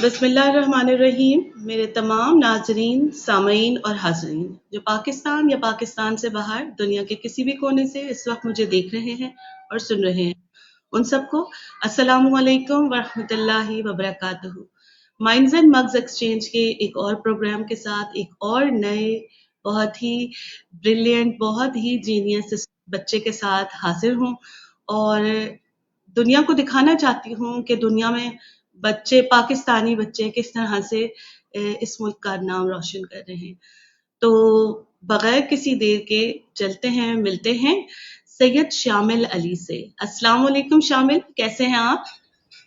بسم اللہ الرحمن الرحیم. میرے تمام ناظرین، سامعین اور حاضرین جو پاکستان یا پاکستان سے باہر دنیا کے کسی بھی کونے سے اس وقت مجھے دیکھ رہے ہیں اور سن رہے ہیں، ان سب کو السلام علیکم ورحمۃ اللہ وبرکاتہ. مائنڈز اینڈ مگز ایکسچینج کے ایک اور پروگرام کے ساتھ ایک اور نئے بہت ہی بریلینٹ، بہت ہی جینیس بچے کے ساتھ حاضر ہوں، اور دنیا کو دکھانا چاہتی ہوں کہ دنیا میں بچے، پاکستانی بچے کس طرح سے اس ملک کا نام روشن کر رہے ہیں. تو بغیر کسی دیر کے چلتے ہیں، ملتے ہیں سید شامل علی سے. السلام علیکم شامل، کیسے ہیں آپ؟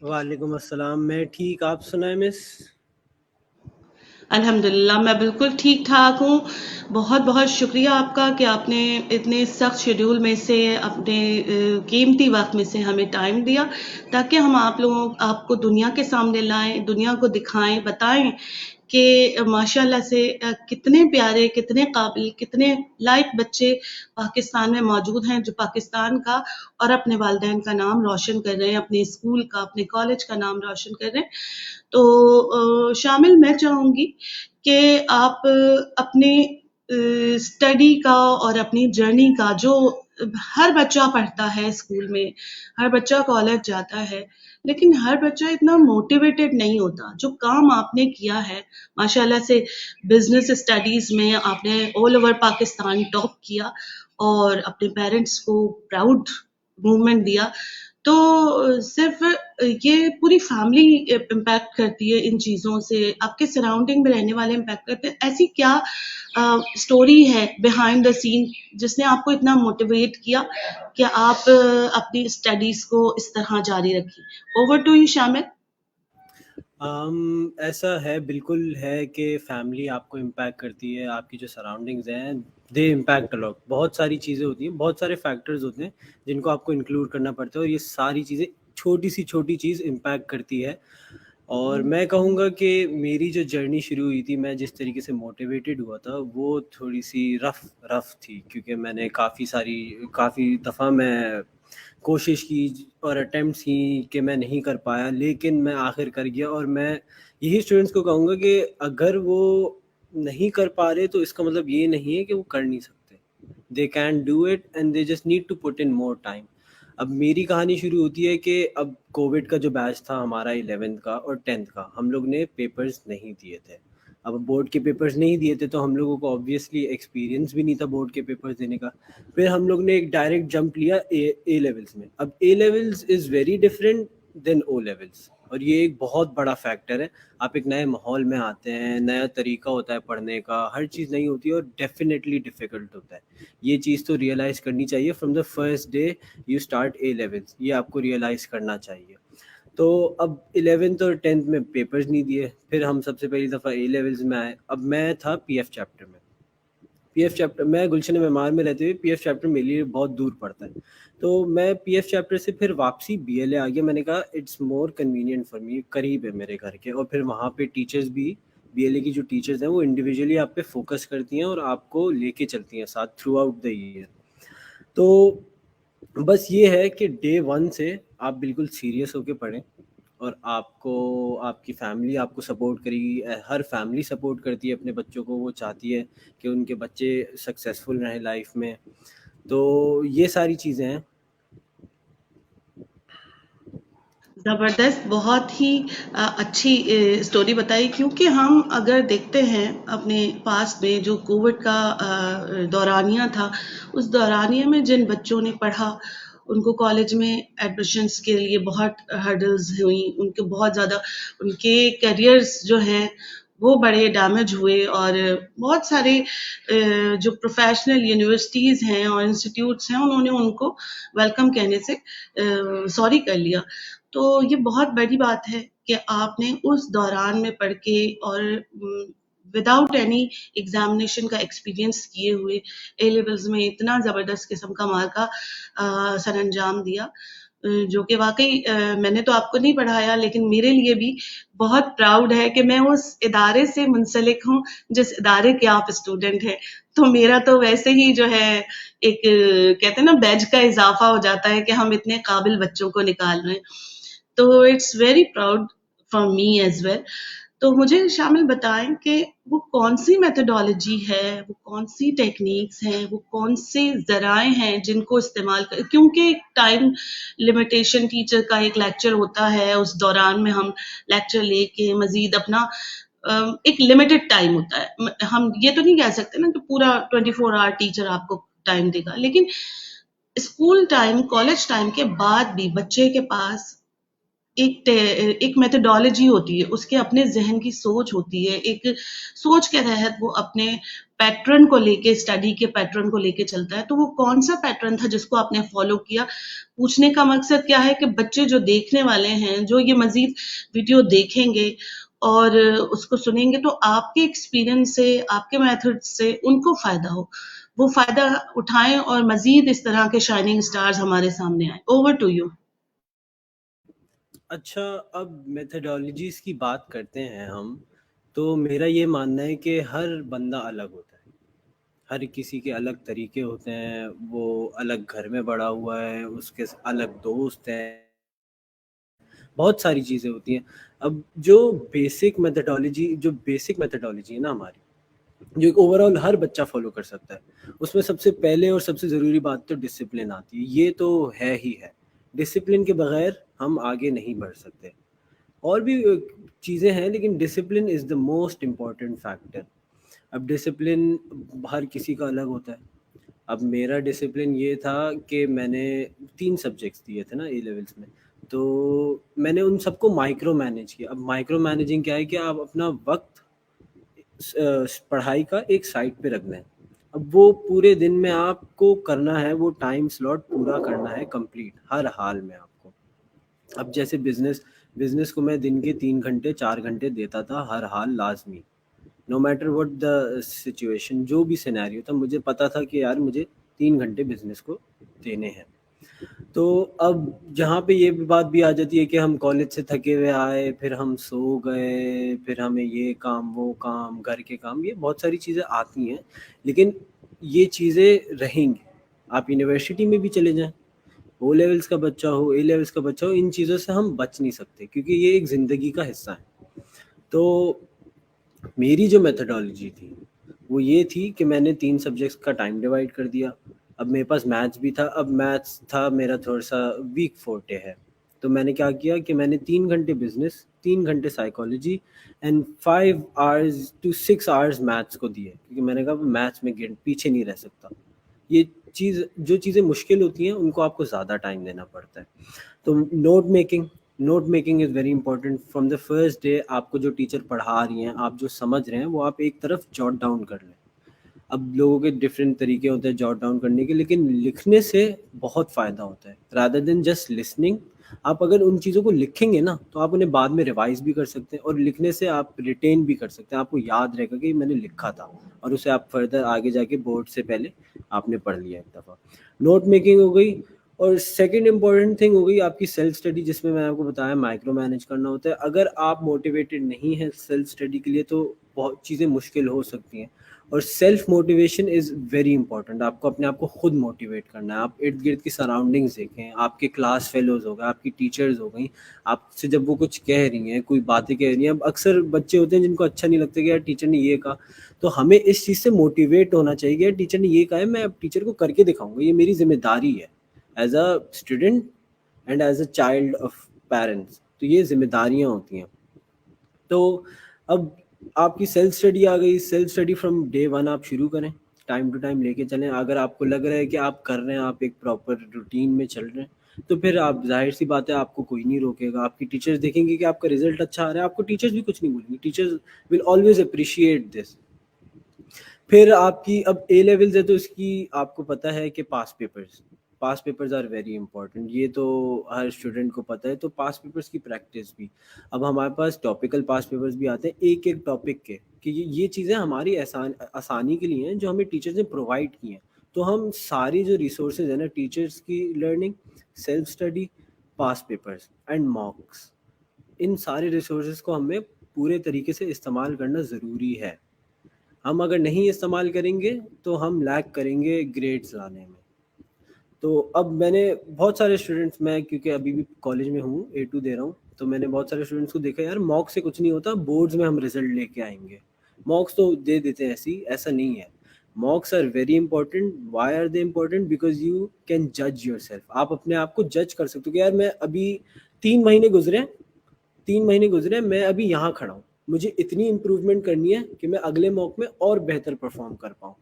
وعلیکم السلام. میں ٹھیک، آپ سنائیں مس؟ الحمدللہ میں بالکل ٹھیک ٹھاک ہوں. بہت بہت شکریہ آپ کا کہ آپ نے اتنے سخت شیڈیول میں سے اپنے قیمتی وقت میں سے ہمیں ٹائم دیا تاکہ ہم آپ کو دنیا کے سامنے لائیں، دنیا کو دکھائیں، بتائیں کہ ماشاء اللہ سے کتنے پیارے، کتنے قابل، کتنے لائق بچے پاکستان میں موجود ہیں جو پاکستان کا اور اپنے والدین کا نام روشن کر رہے ہیں، اپنے اسکول کا، اپنے کالج کا نام روشن کر رہے ہیں. تو شامل میں چاہوں گی کہ آپ اپنے اسٹڈی کا اور اپنی جرنی کا، جو ہر بچہ پڑھتا ہے اسکول میں، ہر بچہ کالج جاتا ہے، لیکن ہر بچہ اتنا موٹیویٹڈ نہیں ہوتا. جو کام آپ نے کیا ہے ماشاء اللہ سے، بزنس اسٹڈیز میں آپ نے آل اوور پاکستان ٹاپ کیا اور اپنے پیرنٹس کو پراؤڈ موومنٹ دیا، تو صرف یہ پوری فیملی امپیکٹ کرتی ہے ان چیزوں سے، آپ کے سراؤنڈنگ میں رہنے والے امپیکٹ کرتے ہیں. ایسی کیا اسٹوری ہے بیہائنڈ دا سین جس نے آپ کو اتنا موٹیویٹ کیا کہ آپ اپنی اسٹڈیز کو اس طرح جاری رکھیں؟ اوور ٹو یو شامل. ایسا ہے، بالکل ہے کہ فیملی آپ کو امپیکٹ کرتی ہے، آپ کی جو سراؤنڈنگز ہیں دے امپیکٹ الاٹ. بہت ساری چیزیں ہوتی ہیں، بہت سارے فیکٹرز ہوتے ہیں جن کو آپ کو انکلوڈ کرنا پڑتا ہے، اور یہ ساری چیزیں چھوٹی سی چھوٹی چیز امپیکٹ کرتی ہے. اور میں کہوں گا کہ میری جو جرنی شروع ہوئی تھی، میں جس طریقے سے موٹیویٹڈ ہوا تھا وہ تھوڑی سی رف تھی، کیونکہ میں نے کافی دفعہ میں کوشش کی اور اٹیمپٹس کی کہ میں نہیں کر پایا، لیکن میں آخر کر گیا. اور میں یہی اسٹوڈنٹس کو کہوں گا کہ اگر وہ نہیں کر پا رہے تو اس کا مطلب یہ نہیں ہے کہ وہ کر نہیں سکتے. They can do it and they just need to put in more time. اب میری کہانی شروع ہوتی ہے کہ اب کووڈ کا جو بیچ تھا ہمارا 11th کا اور 10th کا، ہم لوگ نے پیپرز نہیں دیے تھے. اب بورڈ کے پیپرز نہیں دیے تھے تو ہم لوگوں کو آبویسلی ایکسپیرینس بھی نہیں تھا بورڈ کے پیپرز دینے کا. پھر ہم لوگ نے ایک ڈائریکٹ جمپ لیا اے لیولز میں. اب A levels is very different than O levels, اور یہ ایک بہت بڑا فیکٹر ہے. آپ ایک نئے ماحول میں آتے ہیں، نیا طریقہ ہوتا ہے پڑھنے کا، ہر چیز نئی ہوتی ہے اور ڈیفینیٹلی ڈیفیکلٹ ہوتا ہے. یہ چیز تو ریئلائز کرنی چاہیے from the first day you start A levels, یہ آپ کو ریئلائز کرنا چاہیے. تو اب 11th اور 10th میں پیپرز نہیں دیے، پھر ہم سب سے پہلی دفعہ اے لیولز میں آئے. اب میں تھا پی ایف چیپٹر میں. پی ایف چیپٹر میں گلشن معمار میں رہتے ہوئے پی ایف چیپٹر میرے لیے بہت دور پڑتا ہے، تو میں پی ایف چیپٹر سے پھر واپسی بی ایل اے آ گیا. میں نے کہا it's more convenient for me, قریب ہے میرے گھر کے، اور پھر وہاں پہ ٹیچرز بھی، بی ایل اے کی جو ٹیچرز ہیں وہ انڈیویجولی آپ پہ فوکس کرتی ہیں اور آپ کو لے کے چلتی ہیں ساتھ تھرو آؤٹ دا ایئر. تو بس یہ ہے کہ ڈے 1 سے آپ بالکل سیریس ہو کے پڑھیں، اور آپ کو آپ کی فیملی آپ کو سپورٹ کرے گی. ہر فیملی سپورٹ کرتی ہے اپنے بچوں کو، وہ چاہتی ہے کہ ان کے بچے سکسیزفل رہیں لائف میں. تو یہ ساری چیزیں ہیں. زبردست، بہت ہی اچھی اسٹوری بتائی. کیونکہ ہم اگر دیکھتے ہیں اپنے پاس میں جو کووڈ کا دورانیہ تھا، اس دورانیہ میں جن بچوں نے پڑھا ان کو کالج میں ایڈمیشنس کے لیے بہت ہرڈلز ہوئیں، ان کے بہت زیادہ ان کے کیریئرز جو ہیں وہ بڑے ڈیمیج ہوئے، اور بہت سارے جو پروفیشنل یونیورسٹیز ہیں اور انسٹیٹیوٹس ہیں انہوں نے ان کو ویلکم کہنے سے سوری کر لیا. تو یہ بہت بڑی بات ہے کہ آپ نے اس دوران میں پڑھ کے اور وداؤٹ اینی ایگزامینیشن کا ایکسپیرینس کیے ہوئے اے لیولز میں اتنا زبردست قسم کا مارکا سر انجام دیا، جو کہ واقعی میں نے تو آپ کو نہیں پڑھایا، لیکن میرے لیے بھی بہت پراؤڈ ہے کہ میں اس ادارے سے منسلک ہوں جس ادارے کے آپ اسٹوڈنٹ ہیں. تو میرا تو ویسے ہی جو ہے ایک کہتے ہیں نا بیج کا اضافہ ہو جاتا ہے کہ ہم اتنے قابل بچوں کو نکال رہے ہیں. تو it's very proud for me as well. تو مجھے شامل بتائیں کہ وہ کون سی میتھڈالوجی ہے، وہ کون سی ٹیکنیکس ہیں، وہ کون سے ذرائع ہیں جن کو استعمال کر، کیونکہ ٹائم لمیٹیشن ٹیچر کا ایک لیکچر ہوتا ہے، اس دوران میں ہم لیکچر لے کے مزید اپنا ایک لمیٹڈ ٹائم ہوتا ہے. ہم یہ تو نہیں کہہ سکتے نا کہ پورا 24 آور ٹیچر آپ کو ٹائم دے گا، لیکن اسکول ٹائم، کالج ٹائم کے بعد بھی بچے کے پاس ایک میتھڈالوجی ہوتی ہے، اس کے اپنے ذہن کی سوچ ہوتی ہے، ایک سوچ کے تحت وہ اپنے پیٹرن کو لے کے، اسٹڈی کے پیٹرن کو لے کے چلتا ہے. تو وہ کون سا پیٹرن تھا جس کو آپ نے فالو کیا؟ پوچھنے کا مقصد کیا ہے کہ بچے جو دیکھنے والے ہیں، جو یہ مزید ویڈیو دیکھیں گے اور اس کو سنیں گے، تو آپ کے ایکسپیرئنس سے، آپ کے میتھڈ سے ان کو فائدہ ہو، وہ فائدہ اٹھائیں اور مزید اس طرح کے شائننگ سٹارز ہمارے سامنے آئیں. Over to you. اچھا، اب میتھڈالوجیز کی بات کرتے ہیں ہم، تو میرا یہ ماننا ہے کہ ہر بندہ الگ ہوتا ہے، ہر کسی کے الگ طریقے ہوتے ہیں، وہ الگ گھر میں بڑا ہوا ہے، اس کے الگ دوست ہیں، بہت ساری چیزیں ہوتی ہیں. اب جو بیسک میتھڈالوجی ہے نا ہماری، جو ایک اوور آل ہر بچہ فالو کر سکتا ہے، اس میں سب سے پہلے اور سب سے ضروری بات تو ڈسپلن آتی ہے. یہ تو ہے ہی ہے، ڈسپلن کے بغیر ہم آگے نہیں بڑھ سکتے. اور بھی چیزیں ہیں لیکن discipline is the most important factor. اب ڈسپلن ہر کسی کا الگ ہوتا ہے. اب میرا ڈسپلن یہ تھا کہ میں نے 3 سبجیکٹس دیے تھے نا اے لیولس میں، تو میں نے ان سب کو مائکرو مینیج کیا. اب مائکرو مینیجنگ کیا ہے کہ آپ اپنا وقت پڑھائی کا ایک سائٹ پہ رکھنا ہے. اب وہ پورے دن میں آپ کو کرنا ہے، وہ ٹائم سلاٹ پورا کرنا ہے کمپلیٹ ہر حال میں آپ کو. اب جیسے بزنس کو میں دن کے 3 گھنٹے 4 گھنٹے دیتا تھا ہر حال لازمی، no matter what the situation, جو بھی سینیریو تھا مجھے پتا تھا کہ یار مجھے 3 گھنٹے بزنس کو دینے ہیں. تو اب جہاں پہ یہ بات بھی آ جاتی ہے کہ ہم کالج سے تھکے ہوئے آئے، پھر ہم سو گئے، پھر ہمیں یہ کام وہ کام گھر کے کام، یہ بہت ساری چیزیں آتی ہیں، لیکن یہ چیزیں رہیں گی. آپ یونیورسٹی میں بھی چلے جائیں، او لیولس کا بچہ ہو، اے لیولس کا بچہ ہو، ان چیزوں سے ہم بچ نہیں سکتے کیونکہ یہ ایک زندگی کا حصہ ہے. تو میری جو میتھڈالوجی تھی وہ یہ تھی کہ میں نے 3 سبجیکٹس کا ٹائم ڈیوائڈ کر دیا. اب میرے پاس میتھس بھی تھا، اب میتھس تھا میرا تھوڑا سا ویک فورٹے ہے، تو میں نے کیا کیا کہ میں نے 3 گھنٹے بزنس، 3 گھنٹے psychology and 5 hours to 6 hours maths کو دیے، کیونکہ میں نے کہا میتھس میں پیچھے نہیں رہ سکتا. یہ جو چیزیں مشکل ہوتی ہیں ان کو آپ کو زیادہ ٹائم دینا پڑتا ہے. تو note making is very important. From the first day آپ کو جو ٹیچر پڑھا رہی ہیں، آپ جو سمجھ رہے ہیں، وہ آپ ایک طرف جوٹ ڈاؤن کر لیں. اب لوگوں کے ڈفرینٹ طریقے ہوتے ہیں جوٹ ڈاؤن کرنے کے، لیکن لکھنے سے بہت فائدہ ہوتا ہے رادر دین جسٹ لسننگ. آپ اگر ان چیزوں کو لکھیں گے نا تو آپ انہیں بعد میں ریوائز بھی کر سکتے ہیں، اور لکھنے سے آپ ریٹین بھی کر سکتے ہیں. آپ کو یاد رہے گا کہ میں نے لکھا تھا، اور اسے آپ فردر آگے جا کے بورڈ سے پہلے آپ نے پڑھ لیا ایک دفعہ. نوٹ میکنگ ہو گئی. اور سیکنڈ امپورٹنٹ تھنگ ہو گئی آپ کی سیلف اسٹڈی، جس میں آپ کو بتایا مائکرو مینیج کرنا ہوتا ہے. اگر آپ موٹیویٹڈ نہیں ہیں سیلف اسٹڈی کے لیے تو بہت چیزیں مشکل ہو سکتی ہیں. اور self motivation is very important. آپ کو اپنے آپ کو خود موٹیویٹ کرنا ہے. آپ ارد گرد کی سراؤنڈنگز دیکھیں، آپ کے کلاس فیلوز ہو گئے، آپ کی ٹیچرز ہو گئیں، آپ سے جب وہ کچھ کہہ رہی ہیں، کوئی باتیں کہہ رہی ہیں. اب اکثر بچے ہوتے ہیں جن کو اچھا نہیں لگتا کہ یار ٹیچر نے یہ کہا، تو ہمیں اس چیز سے موٹیویٹ ہونا چاہیے کہ یار ٹیچر نے یہ کہا ہے، میں اب ٹیچر کو کر کے دکھاؤں گا، یہ میری ذمہ داری ہے as a student and as a child of parents. تو یہ ذمہ داریاں ہوتی ہیں. تو اب آپ کی سیلف اسٹڈی آ گئی. سیلف اسٹڈی فرام ڈے 1 آپ شروع کریں، ٹائم ٹو ٹائم لے کے چلیں. اگر آپ کو لگ رہا ہے کہ آپ کر رہے ہیں، آپ ایک پراپر روٹین میں چل رہے ہیں، تو پھر آپ ظاہر سی بات ہے آپ کو کوئی نہیں روکے گا. آپ کی ٹیچرز دیکھیں گے کہ آپ کا رزلٹ اچھا آ رہا ہے، آپ کو ٹیچرز بھی کچھ نہیں بولیں گے. Teachers will always appreciate this. پھر آپ کی اب اے لیولز ہے تو اس کی آپ کو پتہ ہے کہ پاس پیپرز آر ویری امپورٹنٹ. یہ تو ہر اسٹوڈنٹ کو پتہ ہے. تو پاس پیپرز کی پریکٹس بھی، اب ہمارے پاس ٹاپیکل پاس پیپرز بھی آتے ہیں ایک ٹاپک کے، کہ یہ چیزیں ہماری آسانی کے لیے ہیں جو ہمیں ٹیچرز نے پرووائڈ کی ہیں. تو ہم ساری جو ریسورسز ہیں نا، ٹیچرز کی learning, self study, past papers and marks, ان سارے ریسورسز کو ہمیں پورے طریقے سے استعمال کرنا ضروری ہے. ہم اگر نہیں استعمال کریں گے تو ہم لیک کریں گے گریڈز لانے میں. تو اب میں نے بہت سارے اسٹوڈنٹس، میں کیونکہ ابھی بھی کالج میں ہوں، A2 دے رہا ہوں، تو میں نے بہت سارے اسٹوڈنٹس کو دیکھا یار موک سے کچھ نہیں ہوتا، بورڈز میں ہم رزلٹ لے کے آئیں گے. موکس تو دے دیتے ہیں ایسا نہیں ہے. Mocks are very important. Why are they important? Because you can جج یور سیلف. آپ اپنے آپ کو جج کر سکتے ہو کہ یار میں ابھی 3 مہینے گزرے میں ابھی یہاں کھڑا ہوں، مجھے اتنی امپروومنٹ کرنی ہے کہ میں اگلے موک میں اور بہتر پرفارم کر پاؤں.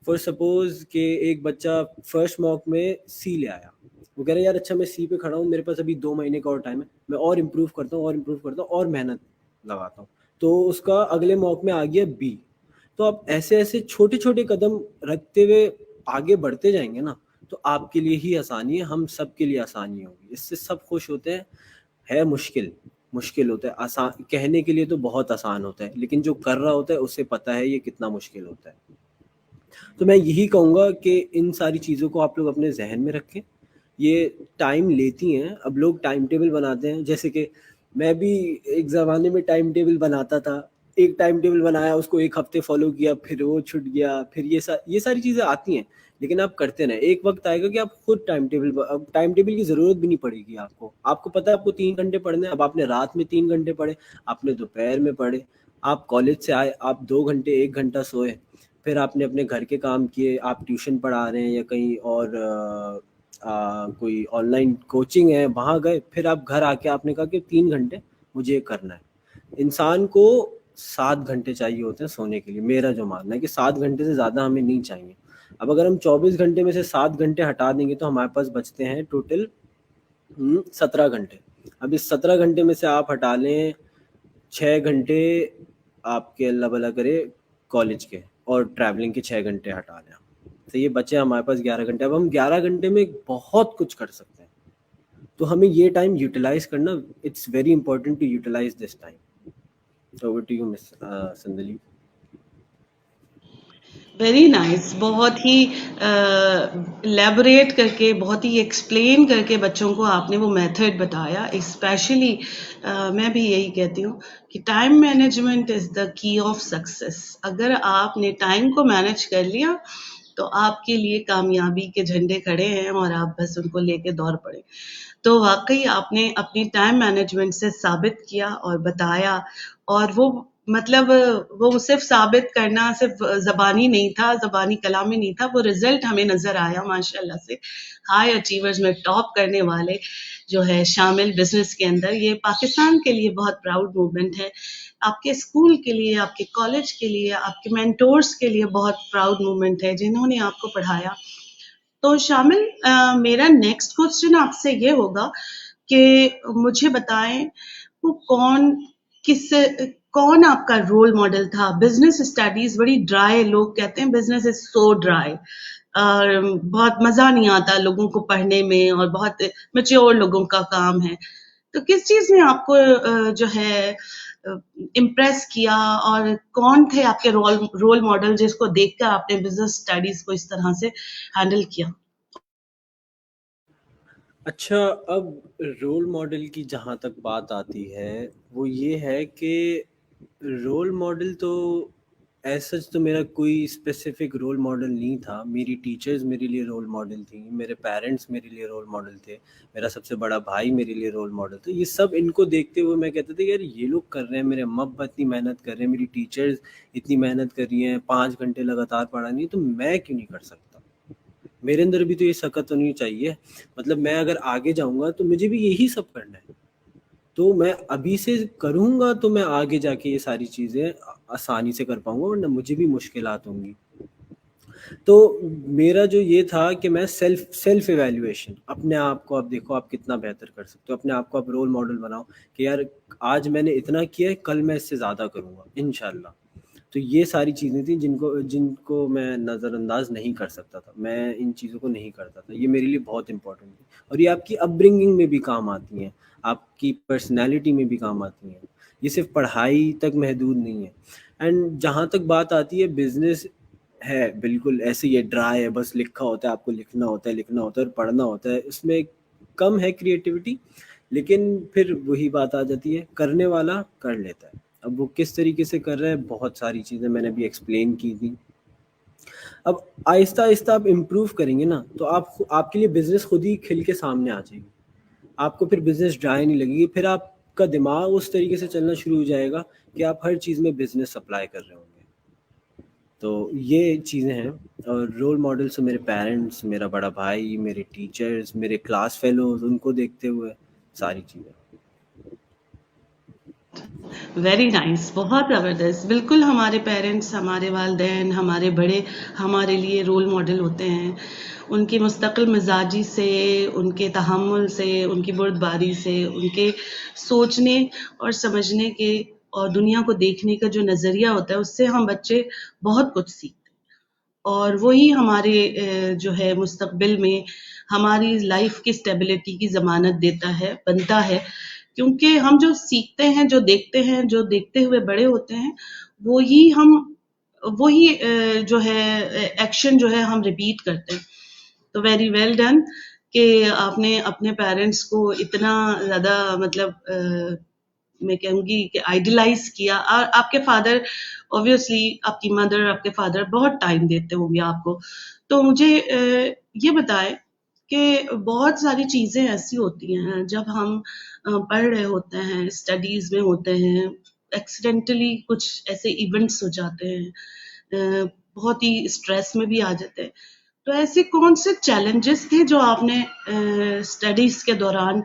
فار سپوز کہ ایک بچہ فرسٹ موک میں C لے آیا، وہ کہہ رہے یار اچھا میں C پہ کھڑا ہوں، میرے پاس ابھی 2 مہینے کا اور ٹائم ہے، میں اور امپروو کرتا ہوں اور محنت لگاتا ہوں، تو اس کا اگلے موک میں آ گیا B. تو آپ ایسے چھوٹے چھوٹے قدم رکھتے ہوئے آگے بڑھتے جائیں گے نا، تو آپ کے لیے ہی آسانی ہے، ہم سب کے لیے آسانی ہوگی. اس سے سب خوش ہوتے ہیں. ہے مشکل ہوتا ہے، آسان کہنے کے لیے تو بہت آسان ہوتا ہے، لیکن جو کر رہا ہوتا ہے اسے پتہ ہے یہ کتنا مشکل ہوتا ہے. تو میں یہی کہوں گا کہ ان ساری چیزوں کو آپ لوگ اپنے ذہن میں رکھیں. یہ ٹائم لیتی ہیں. اب لوگ ٹائم ٹیبل بناتے ہیں، جیسے کہ میں بھی ایک زمانے میں ٹائم ٹیبل بناتا تھا، ایک ٹائم ٹیبل بنایا، اس کو ایک ہفتے فالو کیا، پھر وہ چھٹ گیا، پھر یہ ساری چیزیں آتی ہیں، لیکن آپ کرتے رہیں. ایک وقت آئے گا کہ آپ خود ٹائم ٹیبل کی ضرورت بھی نہیں پڑے گی. آپ کو پتہ ہے آپ کو 3 گھنٹے پڑھنے ہیں، اب آپ نے رات میں 3 گھنٹے پڑھے، آپ نے دوپہر میں پڑھے، آپ کالج سے آئے، آپ 2 گھنٹے 1 گھنٹہ سوئے، پھر آپ نے اپنے گھر کے کام کیے، آپ ٹیوشن پڑھا رہے ہیں یا کہیں اور کوئی آن لائن کوچنگ ہے وہاں گئے، پھر آپ گھر آ کے آپ نے کہا کہ 3 گھنٹے مجھے یہ کرنا ہے. انسان کو 7 گھنٹے چاہیے ہوتے ہیں سونے کے لیے. میرا جو ماننا ہے کہ 7 گھنٹے سے زیادہ ہمیں نہیں چاہیے. اب اگر ہم 24 گھنٹے میں سے 7 گھنٹے ہٹا دیں گے تو ہمارے پاس بچتے ہیں ٹوٹل 17 گھنٹے. اب اس 17 گھنٹے میں سے آپ ہٹا لیں 6 گھنٹے آپ کے اللہ بھلا کرے کالج کے، اور ٹریولنگ کے 6 گھنٹے ہٹا لیں، تو یہ بچے ہمارے پاس 11 گھنٹے. اب ہم 11 گھنٹے میں بہت کچھ کر سکتے ہیں، تو ہمیں یہ ٹائم یوٹیلائز کرنا، it's very important to utilise this time. Over to you miss Sandli. Very nice. بہت ہی الیبوریٹ کر کے، بہت ہی ایکسپلین کر کے بچوں کو آپ نے وہ میتھڈ بتایا. اسپیشلی میں بھی یہی کہتی ہوں کہ ٹائم مینجمنٹ از دا کی آف سکسیس. اگر آپ نے ٹائم کو مینج کر لیا تو آپ کے لیے کامیابی کے جھنڈے کھڑے ہیں اور آپ بس ان کو لے کے دوڑ پڑے. تو واقعی آپ نے اپنی ٹائم مینجمنٹ سے ثابت کیا اور بتایا، اور وہ مطلب وہ صرف ثابت کرنا صرف زبانی نہیں تھا، زبانی کلامی نہیں تھا، وہ رزلٹ ہمیں نظر آیا ماشاء اللہ سے. ہائی اچیورز میں ٹاپ کرنے والے جو ہے شامل بزنس کے اندر، یہ پاکستان کے لیے بہت پراؤڈ مومنٹ ہے. آپ کے اسکول کے لیے، آپ کے کالج کے لیے، آپ کے مینٹورز کے لیے بہت پراؤڈ مومنٹ ہے جنہوں نے آپ کو پڑھایا. تو شامل، میرا نیکسٹ کوسچن آپ سے یہ ہوگا کہ مجھے بتائیں وہ کون آپ کا رول ماڈل تھا. بزنس اسٹڈیز بڑی ڈرائی، لوگ کہتے ہیں بزنس از سو ڈرائی، اور بہت مزہ نہیں آتا لوگوں کو پڑھنے میں، اور بہت میچور لوگوں کا کام ہے. تو کس چیز نے آپ کو جو ہے امپریس کیا، اور کون تھے آپ کے رول ماڈل جس کو دیکھ کر آپ نے بزنس اسٹڈیز کو اس طرح سے ہینڈل کیا؟ اچھا، اب رول ماڈل کی جہاں تک بات آتی ہے وہ یہ ہے کہ رول ماڈل تو ایسا تو میرا کوئی اسپیسیفک رول ماڈل نہیں تھا. میری ٹیچرز میرے لیے رول ماڈل تھیں، میرے پیرنٹس میرے لیے رول ماڈل تھے، میرا سب سے بڑا بھائی میرے لیے رول ماڈل تھا. یہ سب ان کو دیکھتے ہوئے میں کہتا تھا یار یہ لوگ کر رہے ہیں، میرے اما ابا اتنی محنت کر رہے ہیں، میری ٹیچرز اتنی محنت کر رہی ہیں، 5 گھنٹے لگاتار پڑھانی ہے، تو میں کیوں نہیں کر سکتا؟ میرے اندر بھی تو یہ سکت ہونی چاہیے. مطلب میں اگر آگے جاؤں گا تو مجھے بھی یہی سب کرنا ہے، تو میں ابھی سے کروں گا تو میں آگے جا کے یہ ساری چیزیں آسانی سے کر پاؤں گا، ورنہ مجھے بھی مشکلات ہوں گی. تو میرا جو یہ تھا کہ میں سیلف ایویلیویشن، اپنے آپ کو آپ دیکھو آپ کتنا بہتر کر سکتے ہو، اپنے آپ کو آپ رول ماڈل بناؤ کہ یار آج میں نے اتنا کیا ہے، کل میں اس سے زیادہ کروں گا انشاءاللہ. تو یہ ساری چیزیں تھیں جن کو میں نظر انداز نہیں کر سکتا تھا. میں ان چیزوں کو نہیں کرتا تھا، یہ میرے لیے بہت امپورٹنٹ تھی، اور یہ آپ کی اپ برنگنگ میں بھی کام آتی ہیں، آپ کی پرسنالٹی میں بھی کام آتی ہیں. یہ صرف پڑھائی تک محدود نہیں ہے. اینڈ جہاں تک بات آتی ہے بزنس، ہے بالکل ایسے ہی ڈرائی ہے، بس لکھا ہوتا ہے، آپ کو لکھنا ہوتا ہے اور پڑھنا ہوتا ہے. اس میں کم ہے کریٹیوٹی، لیکن پھر وہی بات آ جاتی ہے کرنے والا کر لیتا ہے. اب وہ کس طریقے سے کر رہا ہے، بہت ساری چیزیں میں نے بھی ایکسپلین کی تھی. اب آہستہ آہستہ آپ امپروو کریں گے نا تو آپ کے لیے بزنس خود ہی کھل کے سامنے آ جائے گی. آپ کو پھر بزنس ڈرائی نہیں لگے گی, پھر آپ کا دماغ اس طریقے سے چلنا شروع ہو جائے گا کہ آپ ہر چیز میں بزنس اپلائی کر رہے ہوں گے. تو یہ چیزیں ہیں. اور رول ماڈلس میرے پیرنٹس, میرا بڑا بھائی, میرے ٹیچرز, میرے کلاس فیلوز, ان کو دیکھتے ہوئے ساری چیزیں. ویری نائس, بہت زبردست. بالکل ہمارے پیرنٹس, ہمارے والدین, ہمارے بڑے ہمارے لیے رول ماڈل ہوتے ہیں. ان کی مستقل مزاجی سے, ان کے تحمل سے, ان کی بردباری سے, ان کے سوچنے اور سمجھنے کے اور دنیا کو دیکھنے کا جو نظریہ ہوتا ہے, اس سے ہم بچے بہت کچھ سیکھتے ہیں. اور وہی ہمارے جو ہے مستقبل میں ہماری لائف کی اسٹیبلٹی کی ضمانت دیتا ہے, بنتا ہے. کیونکہ ہم جو سیکھتے ہیں, جو دیکھتے ہوئے بڑے ہوتے ہیں, وہی جو ہے ایکشن جو ہے ہم ریپیٹ کرتے ہیں. تو ویری ویل ڈن کہ آپ نے اپنے پیرنٹس کو اتنا زیادہ مطلب میں کہوں گی کہ آئیڈیلائز کیا. اور آپ کے فادر اوبویسلی, آپ کی مدر, آپ کے فادر بہت ٹائم دیتے ہوں گے آپ کو. تو مجھے یہ بتائیں کہ بہت ساری چیزیں ایسی ہوتی ہیں جب ہم پڑھ رہے ہوتے ہیں, اسٹڈیز میں ہوتے ہیں, ایکسیڈنٹلی کچھ ایسے ایونٹس ہو جاتے ہیں, بہت ہی اسٹریس میں بھی آ جاتے ہیں. تو ایسے کون سے چیلنجز تھے جو آپ نے اسٹڈیز کے دوران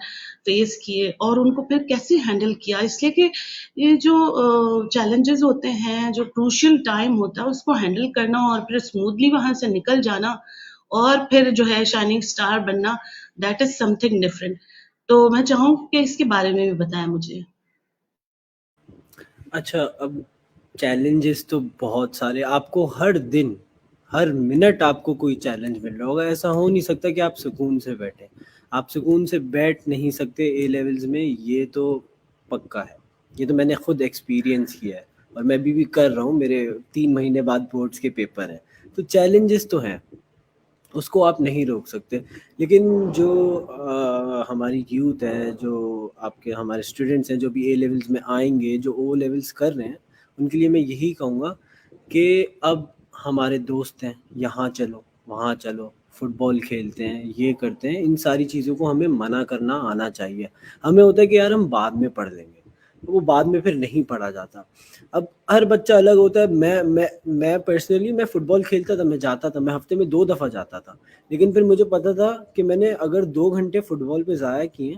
فیس کیے, اور ان کو پھر کیسے ہینڈل کیا؟ اس لیے کہ یہ جو چیلنجز ہوتے ہیں, جو کروشل ٹائم ہوتا ہے, اس کو ہینڈل کرنا اور پھر اسموتھلی وہاں سے نکل جانا اور پھر جو ہے شائننگ اسٹار بننا, that is some thing different. تو میں چاہوں کہ اس کے بارے میں بھی بتائیں مجھے. اچھا, اب چیلنجز تو بہت سارے, آپ کو ہر دن ہر منٹ آپ کو کوئی چیلنج مل رہا ہوگا. ایسا ہو نہیں سکتا کہ آپ سکون سے بیٹھیں. آپ سکون سے بیٹھ نہیں سکتے اے لیولز میں, یہ تو پکا ہے. یہ تو میں نے خود ایکسپیرینس کیا ہے, اور میں بھی کر رہا ہوں. میرے 3 مہینے بعد بورڈز کے پیپر ہیں. تو چیلنجز تو ہیں, اس کو آپ نہیں روک سکتے. لیکن جو ہماری یوتھ ہے, جو آپ کے ہمارے اسٹوڈنٹس ہیں جو بھی اے لیولز میں آئیں گے, جو او لیولز کر رہے ہیں, ان کے لیے میں یہی کہوں گا کہ اب ہمارے دوست ہیں, یہاں چلو وہاں چلو, فٹ بال کھیلتے ہیں, یہ کرتے ہیں, ان ساری چیزوں کو ہمیں منع کرنا آنا چاہیے. ہمیں ہوتا ہے کہ یار ہم بعد میں پڑھ لیں گے, وہ بعد میں پھر نہیں پڑھا جاتا. اب ہر بچہ الگ ہوتا ہے. میں پرسنلی میں فٹ بال کھیلتا تھا, میں جاتا تھا, میں ہفتے میں 2 دفعہ جاتا تھا. لیکن پھر مجھے پتا تھا کہ میں نے اگر 2 گھنٹے فٹ بال پہ ضائع کیے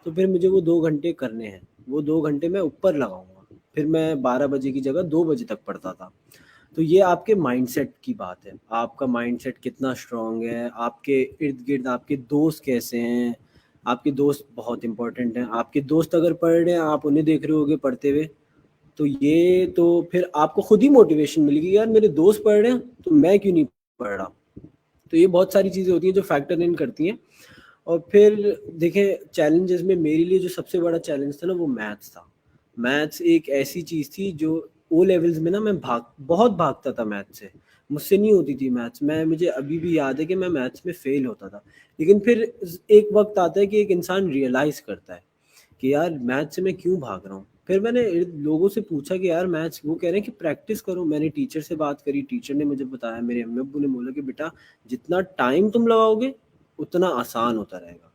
تو پھر مجھے وہ 2 گھنٹے کرنے ہیں. وہ 2 گھنٹے میں اوپر لگاؤں گا. پھر میں 12 بجے کی جگہ 2 بجے تک پڑھتا تھا. تو یہ آپ کے مائنڈ سیٹ کی بات ہے. آپ کا مائنڈ سیٹ کتنا اسٹرانگ ہے, آپ کے ارد گرد آپ کے دوست کیسے ہیں. آپ کے دوست بہت امپورٹنٹ ہیں. آپ کے دوست اگر پڑھ رہے ہیں, آپ انہیں دیکھ رہے ہوگے پڑھتے ہوئے, تو یہ تو پھر آپ کو خود ہی موٹیویشن ملے گی, یار میرے دوست پڑھ رہے ہیں تو میں کیوں نہیں پڑھ رہا. تو یہ بہت ساری چیزیں ہوتی ہیں جو فیکٹر ان کرتی ہیں. اور پھر دیکھیں چیلنجز میں میرے لیے جو سب سے بڑا چیلنج تھا نا, وہ میتھس تھا. میتھس ایک ایسی چیز تھی جو او لیولز میں نا میں بہت بھاگتا تھا میتھس سے. مجھ سے نہیں ہوتی تھی میتھس. مجھے ابھی بھی یاد ہے کہ میں میتھس میں فیل ہوتا تھا. لیکن پھر ایک وقت آتا ہے کہ ایک انسان ریئلائز کرتا ہے کہ یار میتھس سے میں کیوں بھاگ رہا ہوں. پھر میں نے لوگوں سے پوچھا کہ یار میتھس, وہ کہہ رہے ہیں کہ پریکٹس کرو. میں نے ٹیچر سے بات کری, ٹیچر نے مجھے بتایا, میرے امی ابو نے بولا کہ بیٹا جتنا ٹائم تم لگاؤ گے اتنا آسان ہوتا رہے گا.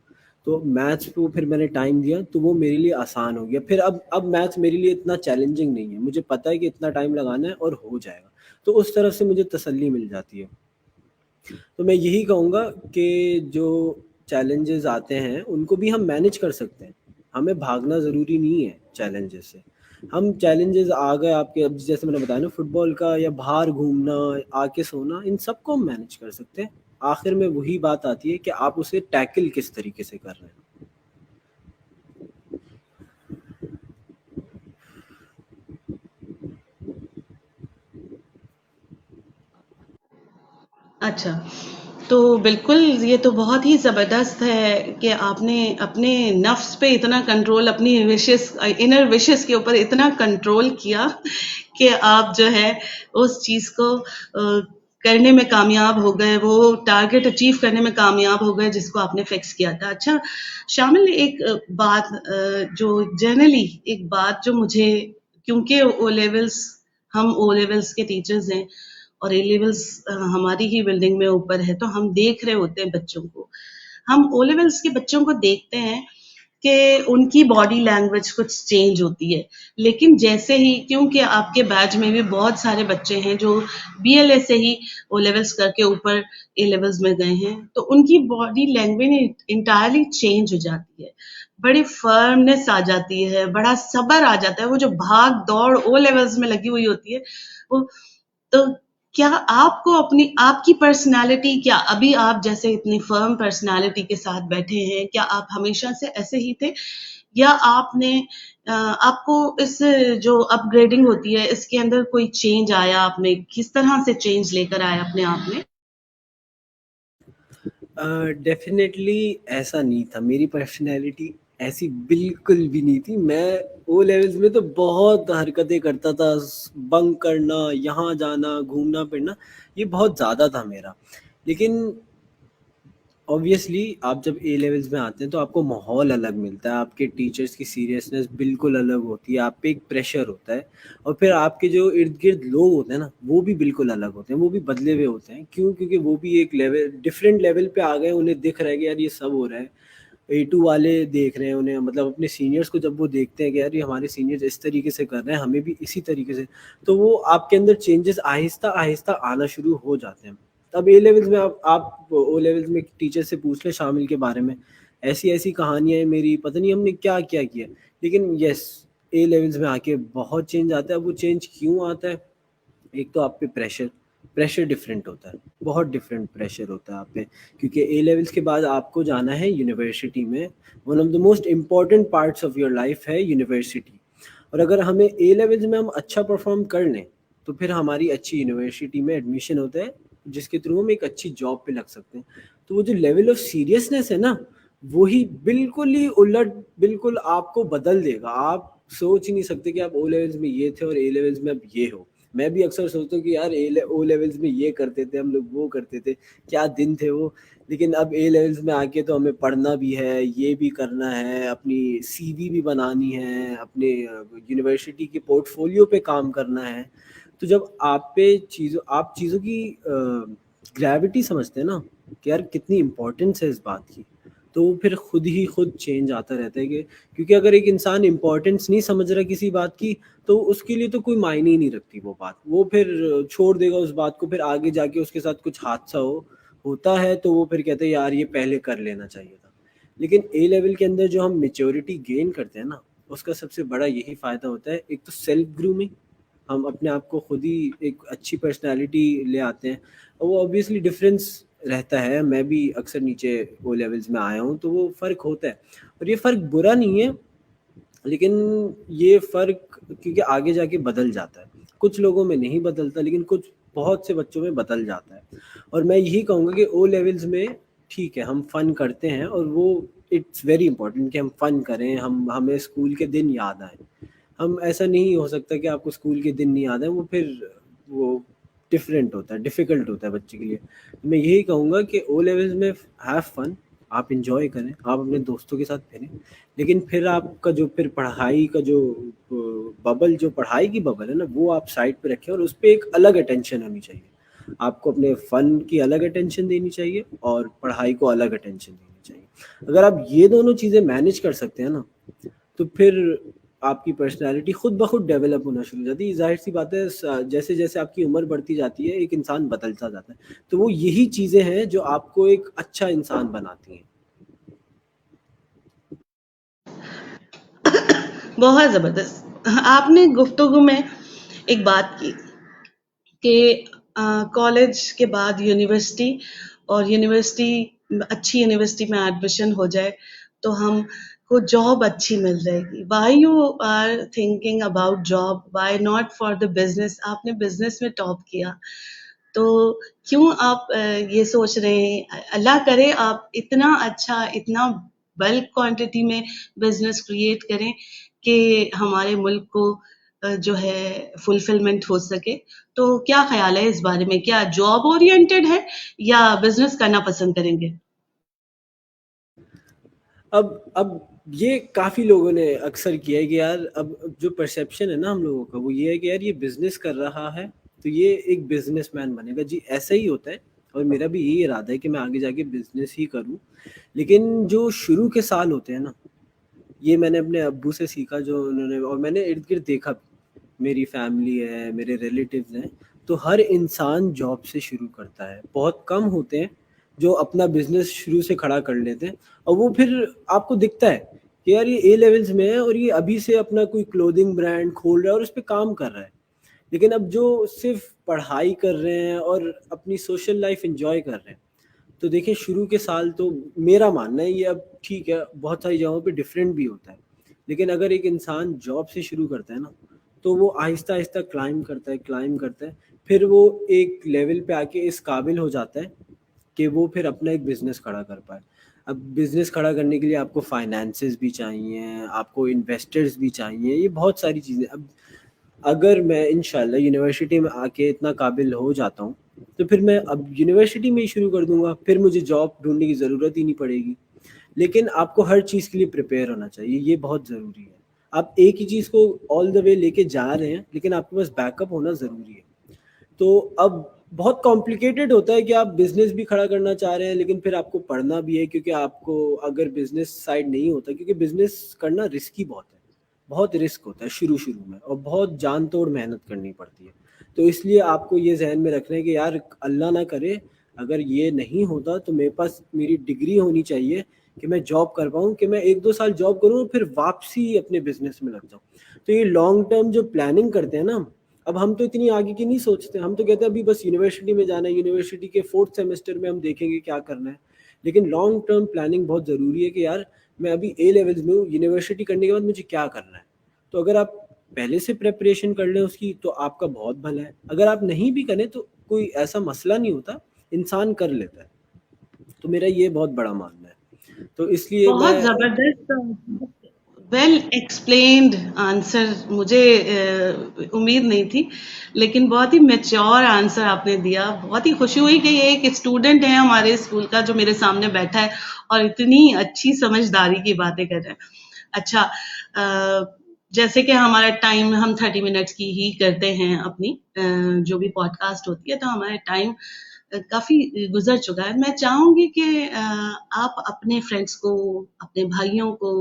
تو میتھس کو پھر میں نے ٹائم دیا تو وہ میرے لیے آسان ہو گیا. پھر اب میتھس میرے لیے اتنا چیلنجنگ نہیں ہے. مجھے پتہ ہے کہ اتنا ٹائم لگانا ہے اور ہو جائے گا. تو اس طرف سے مجھے تسلی مل جاتی ہے. تو میں یہی کہوں گا کہ جو چیلنجز آتے ہیں ان کو بھی ہم مینیج کر سکتے ہیں. ہمیں بھاگنا ضروری نہیں ہے چیلنجز سے. ہم چیلنجز آ گئے آپ کے, اب جیسے میں نے بتایا نا فٹ بال کا, یا باہر گھومنا, آ کے سونا, ان سب کو ہم مینیج کر سکتے ہیں. آخر میں وہی بات آتی ہے کہ آپ اسے ٹیکل کس طریقے سے کر رہے ہیں. اچھا, تو بالکل یہ تو بہت ہی زبردست ہے کہ آپ نے اپنے نفس پہ اتنا کنٹرول, اپنی وشز, انر وشز کے اوپر اتنا کنٹرول کیا کہ آپ جو ہے اس چیز کو کرنے میں کامیاب ہو گئے, وہ ٹارگٹ اچیو کرنے میں کامیاب ہو گئے جس کو آپ نے فکس کیا تھا. اچھا شامل, ایک بات جو جنرلی ایک بات جو مجھے, کیونکہ او لیولس, ہم او لیولس کے ٹیچرز ہیں, اور اے لیولس ہماری ہی بلڈنگ میں اوپر ہے، تو ہم دیکھ رہے ہوتے ہیں بچوں کو. ہم او لیولس کے بچوں کو دیکھتے ہیں کہ ان کی باڈی لینگویج کچھ چینج ہوتی ہے، لیکن جیسے ہی کیونکہ آپ کے بیچ میں بھی بہت سارے بچے ہیں جو بی ایل ایس سے ہی او لیولس کر کے اوپر اے لیولس میں گئے ہیں، تو ان کی باڈی لینگویج انٹائرلی چینج ہو جاتی ہے، بڑی فرمنس آ جاتی ہے، بڑا صبر آ جاتا ہے. وہ جو بھاگ دوڑ او لیولس میں لگی ہوئی ہوتی ہے وہ. تو کیا آپ کو اپنی آپ کی پرسنالٹی، کیا ابھی آپ جیسے اتنی فرم پرسنالٹی کے ساتھ بیٹھے ہیں، کیا آپ ہمیشہ سے ایسے ہی تھے یا آپ نے آپ کو اس جو اپ گریڈنگ ہوتی ہے اس کے اندر کوئی چینج آیا، آپ نے کس طرح سے چینج لے کر آیا اپنے آپ میں؟ ڈیفینیٹلی ایسا نہیں تھا. میری پرسنالٹی ایسی بالکل بھی نہیں تھی. میں او لیولز میں تو بہت حرکتیں کرتا تھا، بنک کرنا، یہاں جانا، گھومنا پھرنا، یہ بہت زیادہ تھا میرا. لیکن آبویسلی آپ جب اے لیولز میں آتے ہیں تو آپ کو ماحول الگ ملتا ہے، آپ کے ٹیچرس کی سیریسنس بالکل الگ ہوتی ہے، آپ پہ ایک پریشر ہوتا ہے، اور پھر آپ کے جو ارد گرد لوگ ہوتے ہیں نا وہ بھی بالکل الگ ہوتے ہیں، وہ بھی بدلے ہوئے ہوتے ہیں. کیوں؟ کیونکہ وہ بھی ایک لیول ڈفرینٹ لیول پہ آ گئے، انہیں دکھ رہا ہے کہ یار یہ سب ہو رہا ہے. A2 والے دیکھ رہے ہیں انہیں، مطلب اپنے سینئرس کو جب وہ دیکھتے ہیں کہ یار یہ ہمارے سینئرز اس طریقے سے کر رہے ہیں، ہمیں بھی اسی طریقے سے، تو وہ آپ کے اندر چینجز آہستہ آہستہ آنا شروع ہو جاتے ہیں. اب اے لیولز میں آپ او لیولز میں ٹیچر سے پوچھ لیں شامل کے بارے میں، ایسی ایسی کہانیاں ہیں میری، پتہ نہیں ہم نے کیا کیا کیا. لیکن یس، اے لیولز میں آ کے بہت چینج آتا ہے. اب وہ چینج کیوں آتا ہے؟ ایک تو آپ پہ پریشر ڈفرینٹ ہوتا ہے، بہت ڈفرینٹ پریشر ہوتا ہے آپ پہ، کیونکہ اے لیولز کے بعد آپ کو جانا ہے یونیورسٹی میں. One of the most important parts of your life ہے یونیورسٹی. اور اگر ہمیں اے لیولز میں ہم اچھا پرفارم کر لیں تو پھر ہماری اچھی یونیورسٹی میں ایڈمیشن ہوتا ہے، جس کے تھرو ہم ایک اچھی جاب پہ لگ سکتے ہیں. تو وہ جو لیول آف سیریسنس ہے نا، وہی بالکل ہی الٹ، بالکل آپ کو بدل دے گا. آپ سوچ ہی نہیں سکتے کہ آپ او لیولز میں یہ تھے اور اے لیولز میں اب یہ ہو. میں بھی اکثر سوچتا ہوں کہ یار او لیولز میں یہ کرتے تھے ہم لوگ، وہ کرتے تھے، کیا دن تھے وہ. لیکن اب اے لیولز میں آ کے تو ہمیں پڑھنا بھی ہے، یہ بھی کرنا ہے، اپنی سی وی بھی بنانی ہے، اپنے یونیورسٹی کے پورٹ فولیو پہ کام کرنا ہے. تو جب آپ چیزوں کی گریوٹی سمجھتے ہیں نا کہ یار کتنی امپورٹنس ہے اس بات کی، تو پھر خود ہی خود چینج آتا رہتا ہے. کیونکہ اگر ایک انسان امپورٹنس نہیں سمجھ رہا کسی بات کی تو اس کے لیے تو کوئی معنی ہی نہیں رکھتی وہ بات، وہ پھر چھوڑ دے گا اس بات کو. پھر آگے جا کے اس کے ساتھ کچھ حادثہ ہوتا ہے تو وہ پھر کہتے ہیں یار یہ پہلے کر لینا چاہیے تھا. لیکن اے لیول کے اندر جو ہم میچورٹی گین کرتے ہیں نا، اس کا سب سے بڑا یہی فائدہ ہوتا ہے. ایک تو سیلف گرومنگ، ہم اپنے آپ کو خود ہی ایک اچھی پرسنالٹی لے آتے ہیں. اور وہ اوبیسلی ڈفرینس رہتا ہے. میں بھی اکثر نیچے او لیولز میں آیا ہوں تو وہ فرق ہوتا ہے، اور یہ فرق برا نہیں ہے، لیکن یہ فرق کیونکہ آگے جا کے بدل جاتا ہے. کچھ لوگوں میں نہیں بدلتا، لیکن کچھ بہت سے بچوں میں بدل جاتا ہے. اور میں یہی کہوں گا کہ او لیولز میں ٹھیک ہے ہم فن کرتے ہیں، اور وہ اٹس ویری امپورٹنٹ کہ ہم فن کریں، ہمیں اسکول کے دن یاد آئیں. ہم ایسا نہیں ہو سکتا کہ آپ کو اسکول کے دن نہیں یاد ہیں، وہ پھر وہ ڈفرینٹ ہوتا ہے، ڈیفیکلٹ ہوتا ہے بچے کے لیے. میں یہی کہوں گا کہ او لیولز میں ہیو فن، آپ انجوائے کریں، آپ اپنے دوستوں کے ساتھ پھریں. لیکن پھر آپ کا جو پھر پڑھائی کا جو ببل، جو پڑھائی کی ببل ہے نا، وہ آپ سائڈ پہ رکھیں، اور اس پہ ایک الگ اٹینشن ہونی چاہیے. آپ کو اپنے فن کی الگ اٹینشن دینی چاہیے اور پڑھائی کو الگ اٹینشن دینی چاہیے. اگر آپ یہ دونوں چیزیں مینیج کر سکتے ہیں نا، تو پھر آپ کی پرسنالٹی خود بخود ڈیولپ ہونا شروع ہو جاتی ہے. ظاہر سی بات ہے جیسے جیسے آپ کی عمر بڑھتی جاتی ہے ایک انسان بدلتا جاتا ہے. تو وہ یہی چیزیں ہیں جو آپ کو ایک اچھا انسان بناتی ہیں. بہت زبردست. آپ نے گفتگو میں ایک بات کی کہ کالج کے بعد یونیورسٹی، اور یونیورسٹی اچھی یونیورسٹی میں ایڈمیشن ہو جائے تو ہم کو جاب اچھی مل جائے گی. Why you are thinking about job, why not for the business? آپ نے بزنس میں ٹاپ کیا تو کیوں آپ یہ سوچ رہے ہیں؟ اللہ کرے آپ اتنا اچھا، اتنا بلک کوانٹٹی میں بزنس کریٹ کریں کہ ہمارے ملک کو جو ہے فلفلمنٹ ہو سکے. تو کیا خیال ہے اس بارے میں؟ کیا جاب اورینٹڈ ہے یا بزنس کرنا پسند کریں گے؟ اب یہ کافی لوگوں نے اکثر کیا ہے کہ یار اب جو پرسیپشن ہے نا ہم لوگوں کا وہ یہ ہے کہ یار یہ بزنس کر رہا ہے تو یہ ایک بزنس مین بنے گا. جی ایسا ہی ہوتا ہے, اور میرا بھی یہی ارادہ ہے کہ میں آگے جا کے بزنس ہی کروں. لیکن جو شروع کے سال ہوتے ہیں نا, یہ میں نے اپنے ابو سے سیکھا, جو انہوں نے, اور میں نے ارد گرد دیکھا بھی, میری فیملی ہے, میرے ریلیٹیوز ہیں, تو ہر انسان جاب سے شروع کرتا ہے. بہت کم ہوتے ہیں جو اپنا بزنس شروع سے کھڑا کر لیتے ہیں, اور وہ پھر آپ کو دکھتا ہے کہ یار یہ اے لیولز میں ہے اور یہ ابھی سے اپنا کوئی کلودنگ برانڈ کھول رہا ہے اور اس پہ کام کر رہا ہے. لیکن اب جو صرف پڑھائی کر رہے ہیں اور اپنی سوشل لائف انجوائے کر رہے ہیں, تو دیکھیں شروع کے سال تو میرا ماننا ہے, یہ اب ٹھیک ہے بہت ساری جگہوں پہ ڈفرینٹ بھی ہوتا ہے, لیکن اگر ایک انسان جاب سے شروع کرتا ہے نا, تو وہ آہستہ آہستہ کلائم کرتا ہے, پھر وہ ایک لیول پہ آ کے اس قابل ہو جاتا ہے کہ وہ پھر اپنا ایک بزنس کھڑا کر پائے. اب بزنس کھڑا کرنے کے لیے آپ کو فائنانسز بھی چاہیے, آپ کو انویسٹرز بھی چاہیے, یہ بہت ساری چیزیں. اب اگر میں انشاءاللہ یونیورسٹی میں آ کے اتنا قابل ہو جاتا ہوں, تو پھر میں اب یونیورسٹی میں ہی شروع کر دوں گا, پھر مجھے جاب ڈھونڈنے کی ضرورت ہی نہیں پڑے گی. لیکن آپ کو ہر چیز کے لیے پریپیئر ہونا چاہیے, یہ بہت ضروری ہے. آپ ایک ہی چیز کو آل دا وے لے کے جا رہے ہیں, لیکن آپ کے پاس بیک اپ ہونا ضروری ہے. تو اب بہت کمپلیکیٹڈ ہوتا ہے کہ آپ بزنس بھی کھڑا کرنا چاہ رہے ہیں, لیکن پھر آپ کو پڑھنا بھی ہے, کیونکہ آپ کو اگر بزنس سائڈ نہیں ہوتا, کیونکہ بزنس کرنا رسکی بہت رسک ہوتا ہے شروع میں, اور بہت جان توڑ محنت کرنی پڑتی ہے. تو اس لیے آپ کو یہ ذہن میں رکھنا ہے کہ یار اللہ نہ کرے اگر یہ نہیں ہوتا تو میرے پاس میری ڈگری ہونی چاہیے کہ میں جاب کر پاؤں, کہ میں 1-2 سال جاب کروں اور پھر واپسی اپنے بزنس میں لگ جاؤں. تو یہ لانگ ٹرم جو پلاننگ کرتے ہیں نا, اب ہم تو اتنی آگے کی نہیں سوچتے, ہم تو کہتے ہیں ابھی بس یونیورسٹی میں جانا ہے, یونیورسٹی کے 4th سیمسٹر میں ہم دیکھیں گے کیا کرنا ہے. لیکن لانگ ٹرم پلاننگ بہت ضروری ہے کہ یار میں ابھی اے لیولز میں ہوں, یونیورسٹی کرنے کے بعد مجھے کیا کرنا ہے. تو اگر آپ پہلے سے پریپریشن کر لیں اس کی, تو آپ کا بہت بھلا ہے. اگر آپ نہیں بھی کریں تو کوئی ایسا مسئلہ نہیں ہوتا, انسان کر لیتا ہے. تو میرا یہ بہت بڑا ماننا ہے. تو اس لیے بہت زبردست, ویل ایکسپلینڈ آنسر. مجھے امید نہیں تھی, لیکن بہت ہی میچور آنسر آپ نے دیا. بہت ہی خوشی ہوئی کہ یہ ایک اسٹوڈنٹ ہے ہمارے اسکول کا جو میرے سامنے بیٹھا ہے اور اتنی اچھی سمجھداری کی باتیں کر رہے ہیں. اچھا, جیسے کہ ہمارا ٹائم ہم 30 منٹس کی ہی کرتے ہیں اپنی جو بھی پوڈ کاسٹ ہوتی ہے, تو ہمارا ٹائم کافی گزر چکا ہے. میں چاہوں گی کہ آپ اپنے فرینڈس کو, اپنے بھائیوں کو,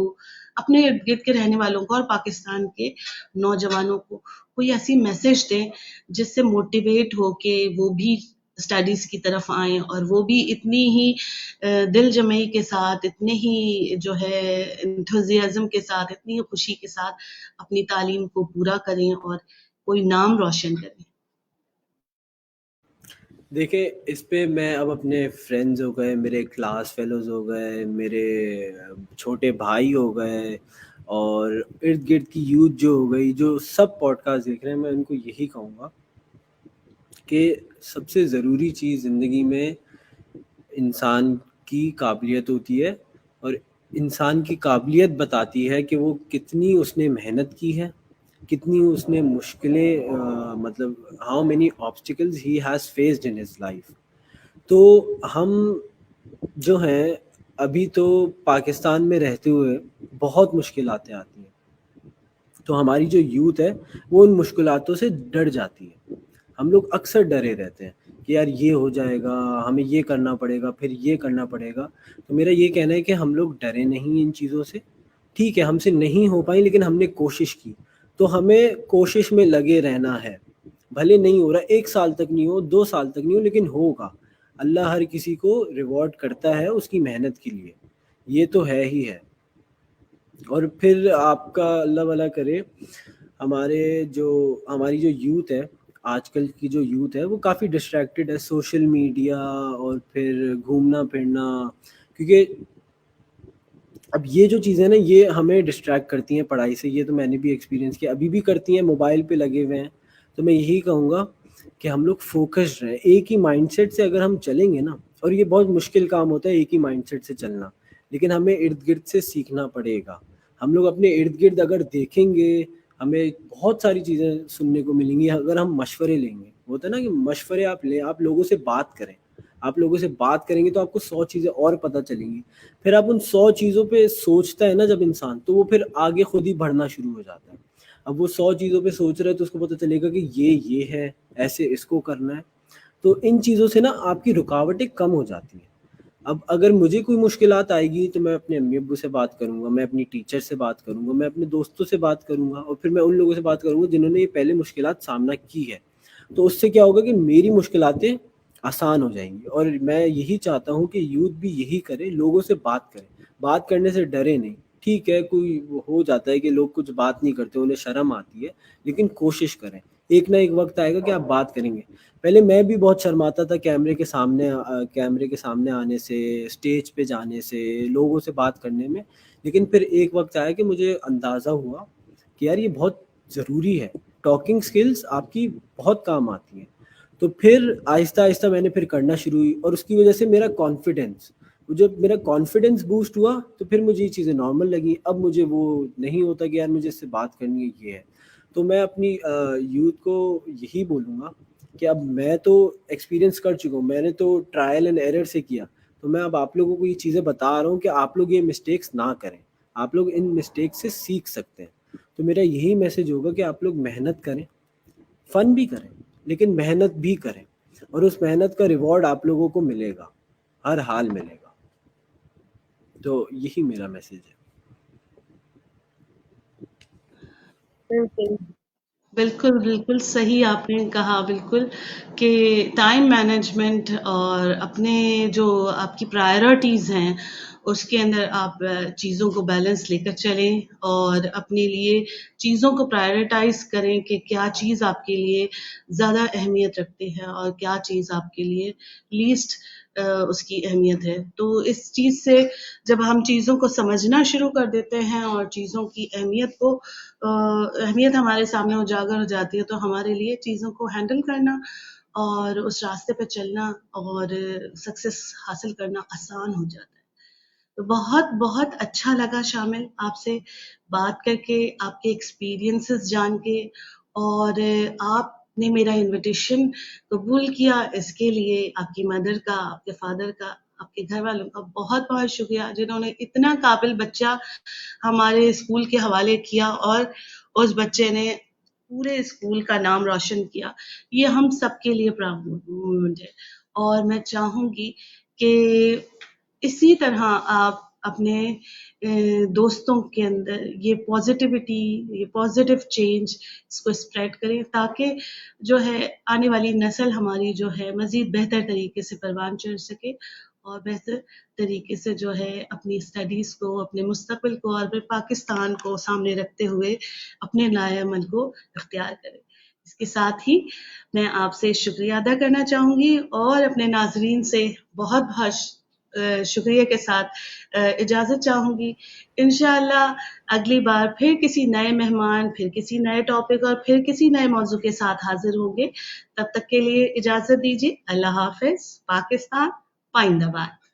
اپنے ارد گرد کے رہنے والوں کو اور پاکستان کے نوجوانوں کو کوئی ایسی میسج دیں جس سے موٹیویٹ ہو کے وہ بھی اسٹڈیز کی طرف آئیں, اور وہ بھی اتنی ہی دل جمعی کے ساتھ, اتنے ہی جو ہے انتھوزیازم کے ساتھ, اتنی ہی خوشی کے ساتھ اپنی تعلیم کو پورا کریں اور کوئی نام روشن کریں. دیکھیں اس پہ میں اب اپنے فرینڈز ہو گئے, میرے کلاس فیلوز ہو گئے, میرے چھوٹے بھائی ہو گئے, اور ارد گرد کی یوتھ جو ہو گئی, جو سب پوڈ کاسٹ دیکھ رہے ہیں, میں ان کو یہی کہوں گا کہ سب سے ضروری چیز زندگی میں انسان کی قابلیت ہوتی ہے, اور انسان کی قابلیت بتاتی ہے کہ وہ کتنی اس نے محنت کی ہے, کتنی اس نے مشکلیں مطلب how many obstacles he has faced in his life. تو ہم جو ہیں ابھی تو پاکستان میں رہتے ہوئے بہت مشکلاتیں آتی ہیں, تو ہماری جو یوتھ ہے وہ ان مشکلاتوں سے ڈر جاتی ہے. ہم لوگ اکثر ڈرے رہتے ہیں کہ یار یہ ہو جائے گا, ہمیں یہ کرنا پڑے گا, پھر یہ کرنا پڑے گا. تو میرا یہ کہنا ہے کہ ہم لوگ ڈرے نہیں ان چیزوں سے. ٹھیک ہے ہم سے نہیں ہو پائیں, لیکن ہم نے کوشش کی, تو ہمیں کوشش میں لگے رہنا ہے. بھلے نہیں ہو رہا 1 سال تک نہیں ہو, 2 سال تک نہیں ہو, لیکن ہوگا. اللہ ہر کسی کو ریوارڈ کرتا ہے اس کی محنت کے لیے, یہ تو ہے ہی ہے. اور پھر آپ کا اللہ بھلا کرے, ہماری جو یوتھ ہے, آج کل کی جو یوتھ ہے وہ کافی ڈسٹریکٹڈ ہے, سوشل میڈیا اور پھر گھومنا پھرنا, کیونکہ اب یہ جو چیزیں نا یہ ہمیں ڈسٹریکٹ کرتی ہیں پڑھائی سے. یہ تو میں نے بھی ایکسپیرینس کیا, ابھی بھی کرتی ہیں, موبائل پہ لگے ہوئے ہیں. تو میں یہی کہوں گا کہ ہم لوگ فوکسڈ رہیں, ایک ہی مائنڈ سیٹ سے اگر ہم چلیں گے نا, اور یہ بہت مشکل کام ہوتا ہے ایک ہی مائنڈ سیٹ سے چلنا, لیکن ہمیں ارد گرد سے سیکھنا پڑے گا. ہم لوگ اپنے ارد گرد اگر دیکھیں گے, ہمیں بہت ساری چیزیں سننے کو ملیں گی. اگر ہم مشورے لیں گے, ہوتا ہے نا کہ مشورے آپ لیں, آپ لوگوں سے بات کریں, آپ لوگوں سے بات کریں گے تو آپ کو 100 چیزیں اور پتہ چلیں گی. پھر آپ ان 100 چیزوں پہ سوچتا ہے نا جب انسان, تو وہ پھر آگے خود ہی بڑھنا شروع ہو جاتا ہے. اب وہ 100 چیزوں پہ سوچ رہا ہے تو اس کو پتہ چلے گا کہ یہ ہے، ایسے اس کو کرنا ہے. تو ان چیزوں سے نا آپ کی رکاوٹیں کم ہو جاتی ہیں. اب اگر مجھے کوئی مشکلات آئے گی تو میں اپنے امی ابو سے بات کروں گا، میں اپنی ٹیچر سے بات کروں گا، میں اپنے دوستوں سے بات کروں گا، اور پھر میں ان لوگوں سے بات کروں گا جنہوں نے یہ پہلے مشکلات سامنا کی ہے. تو اس سے کیا ہوگا کہ میری مشکلاتیں آسان ہو جائیں گی. اور میں یہی چاہتا ہوں کہ یوتھ بھی یہی کرے، لوگوں سے بات کرے، بات کرنے سے ڈرے نہیں. ٹھیک ہے کوئی ہو جاتا ہے کہ لوگ کچھ بات نہیں کرتے، انہیں شرم آتی ہے، لیکن کوشش کریں. ایک نہ ایک وقت آئے گا کہ آپ بات کریں گے. پہلے میں بھی بہت شرماتا تھا کیمرے کے سامنے آنے سے، اسٹیج پہ جانے سے، لوگوں سے بات کرنے میں. لیکن پھر ایک وقت آیا کہ مجھے اندازہ ہوا کہ یار یہ بہت ضروری ہے، ٹاکنگ سکلز آپ کی بہت کام آتی ہیں. تو پھر آہستہ آہستہ میں نے پھر کرنا شروع ہوئی، اور اس کی وجہ سے جب میرا کانفیڈنس بوسٹ ہوا تو پھر مجھے یہ چیزیں نارمل لگی. اب مجھے وہ نہیں ہوتا کہ یار مجھے اس سے بات کرنی ہے، یہ ہے. تو میں اپنی یوتھ کو یہی بولوں گا کہ اب میں تو ایکسپیرینس کر چکا ہوں، میں نے تو ٹرائل اینڈ ایرر سے کیا. تو میں اب آپ لوگوں کو یہ چیزیں بتا رہا ہوں کہ آپ لوگ یہ مسٹیکس نہ کریں، آپ لوگ ان مسٹیکس سے سیکھ سکتے ہیں. تو میرا یہی میسج ہوگا کہ آپ لوگ محنت کریں، فن بھی کریں، لیکن محنت بھی کریں، اور اس محنت کا ریوارڈ آپ لوگوں کو ملے گا، ہر حال ملے گا. تو یہی میرا میسج ہے. بالکل بالکل بالکل صحیح آپ نے کہا، بالکل کہ ٹائم مینجمنٹ اور اپنے جو آپ کی پرائرٹیز ہیں اس کے اندر آپ چیزوں کو بیلنس لے کر چلیں، اور اپنے لیے چیزوں کو پرائرٹائز کریں کہ کیا چیز آپ کے لیے زیادہ اہمیت رکھتی ہے اور کیا چیز آپ کے لیے لیسٹ اس کی اہمیت ہے. تو اس چیز سے جب ہم چیزوں کو سمجھنا شروع کر دیتے ہیں اور چیزوں کی اہمیت ہمارے سامنے اجاگر ہو جاتی ہے، تو ہمارے لیے چیزوں کو ہینڈل کرنا اور اس راستے پہ چلنا اور سکسیس حاصل کرنا آسان ہو جاتا ہے. تو بہت بہت اچھا لگا شامل آپ سے بات کر کے، آپ کے ایکسپیرینسز جان کے، اور آپ نے میرا انویٹیشن قبول کیا. اس کے لیے آپ کی مدر کا، آپ کے فادر کا، آپ کے گھر والوں کا بہت بہت شکریہ، جنہوں نے اتنا قابل بچہ ہمارے اسکول کے حوالے کیا، اور اس بچے نے پورے اسکول کا نام روشن کیا. یہ ہم سب کے لیے پراؤڈ مومنٹ ہے. اور میں چاہوں گی کہ اسی طرح آپ اپنے دوستوں کے اندر یہ پازیٹیوٹی، یہ پازیٹیو چینج اس کو اسپریڈ کریں، تاکہ جو ہے آنے والی نسل ہماری جو ہے مزید بہتر طریقے سے پروان چڑھ سکے، اور بہتر طریقے سے جو ہے اپنی اسٹڈیز کو، اپنے مستقبل کو، اور پھر پاکستان کو سامنے رکھتے ہوئے اپنے نئے عمل کو اختیار کرے. اس کے ساتھ ہی میں آپ سے شکریہ ادا کرنا چاہوں گی، اور اپنے ناظرین سے بہت بہت شکریہ کے ساتھ اجازت چاہوں گی. انشاءاللہ اگلی بار پھر کسی نئے مہمان، پھر کسی نئے ٹاپک اور پھر کسی نئے موضوع کے ساتھ حاضر ہوں گے. تب تک کے لیے اجازت دیجیے. اللہ حافظ. پاکستان پائندہ باد.